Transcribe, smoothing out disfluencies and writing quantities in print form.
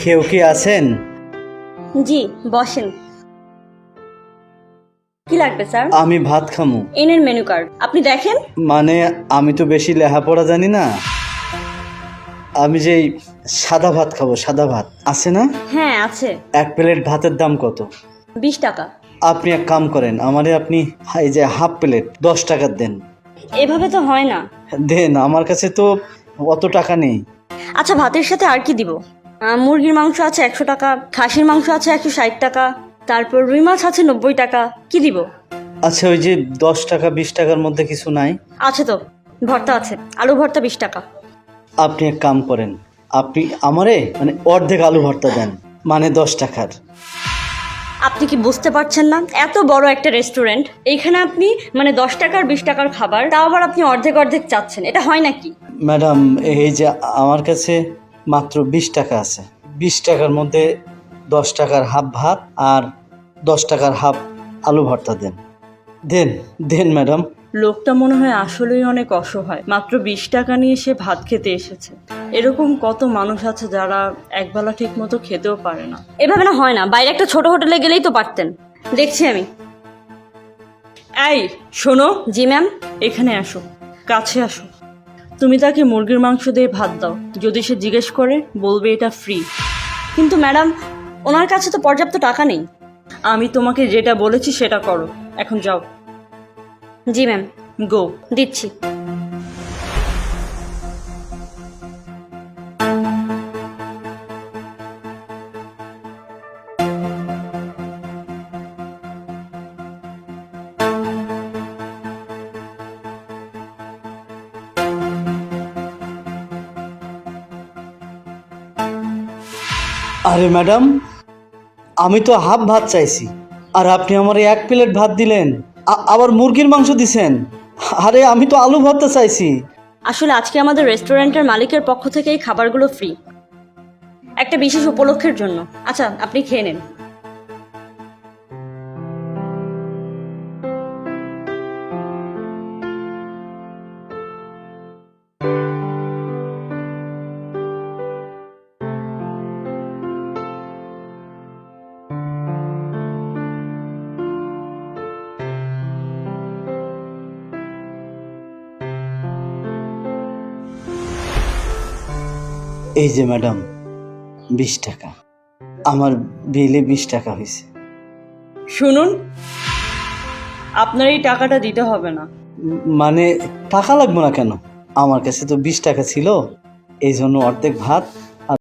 কেউ কি আছেন? জি বসেন। কি লাগবে স্যার? আমি ভাত খামু। এনের মেনু কার্ড আপনি দেখেন। মানে আমি তো বেশি লেখাপড়া জানি না, আমি যেই সাদা ভাত খাবো। সাদা ভাত আছে না? হ্যাঁ আছে। এক প্লেট ভাতের দাম কত? 20 টাকা। আপনি এক কাম করেন, আমারে আপনি এই যে হাফ প্লেট 10 টাকার দেন। এভাবে তো হয় না। দেন, আমার কাছে তো অত টাকা নেই। আচ্ছা ভাতের সাথে আর কি দিব? মুরগির মাংস আছে 100 টাকা, খাসির মাংস আছে 160 টাকা, তারপর রুই মাছ আছে 90 টাকা। কি দিব? আচ্ছা, ওই যে 10 টাকা 20 টাকার মধ্যে কিছু নাই? আছে তো, ভর্তা আছে, আলু ভর্তা 20 টাকা। আপনি এক কাম করেন, আপনি আমারে মানে অর্ধেক আলু ভর্তা দেন, মানে 10 টাকার। আপনি কি বুঝতে পারছেন না? এত বড় একটা রেস্টুরেন্ট, এইখানে আপনি মানে 10 টাকার 20 টাকার খাবার, তাও আবার আপনি অর্ধেক অর্ধেক চাচ্ছেন, এটা হয় নাকি? ম্যাডাম, এই যে আমার কাছে মাত্র 20 টাকা আছে, 20 টাকার মধ্যে 10 টাকার হাফ ভাত আর 10 টাকার হাফ আলু ভর্তা দেন। দেন দেন ম্যাডাম। লোকটা মনে হয় আসলেই অনেক অসহায়, মাত্র 20 টাকা নিয়ে সে ভাত খেতে এসেছে। এরকম কত মানুষ আছে যারা একবেলা ঠিক মতো খেতেও পারে না। এভাবে না হয় না, বাইরে একটা ছোট হোটেলে গেলেই তো পারতেন। দেখছি আমি। এই শোনো, জি ম্যাম। এখানে আসো, কাছে আসো। তুমি তাকে মুরগির মাংস দিয়ে ভাত দাও, যদি সে জিজ্ঞেস করে বলবে এটা ফ্রি। কিন্তু ম্যাডাম, ওনার কাছে তো পর্যাপ্ত টাকা নেই। আমি তোমাকে যেটা বলেছি সেটা করো, এখন যাও। জি ম্যাম, গো। দিচ্ছি। আরে ম্যাডাম, আমি তো হাফ ভাত চাইছি, আর আপনি আমার এক প্লেট ভাত দিলেন, আবার মুরগির মাংস দিছেন। আরে আমি তো আলু ভর্তা চাইছি। আসলে আজকে আমাদের রেস্টুরেন্টের মালিকের পক্ষ থেকে এই খাবারগুলো ফ্রি, একটা বিশেষ উপলক্ষের জন্য। আচ্ছা আপনি খেয়ে নেন। এই যে ম্যাডাম, 20 টাকা, আমার বিলে 20 টাকা হয়েছে। শুনুন, আপনার এই টাকাটা দিতে হবে না। মানে টাকা লাগবে না কেন? আমার কাছে তো 20 টাকা ছিল, এই জন্য অর্ধেক ভাত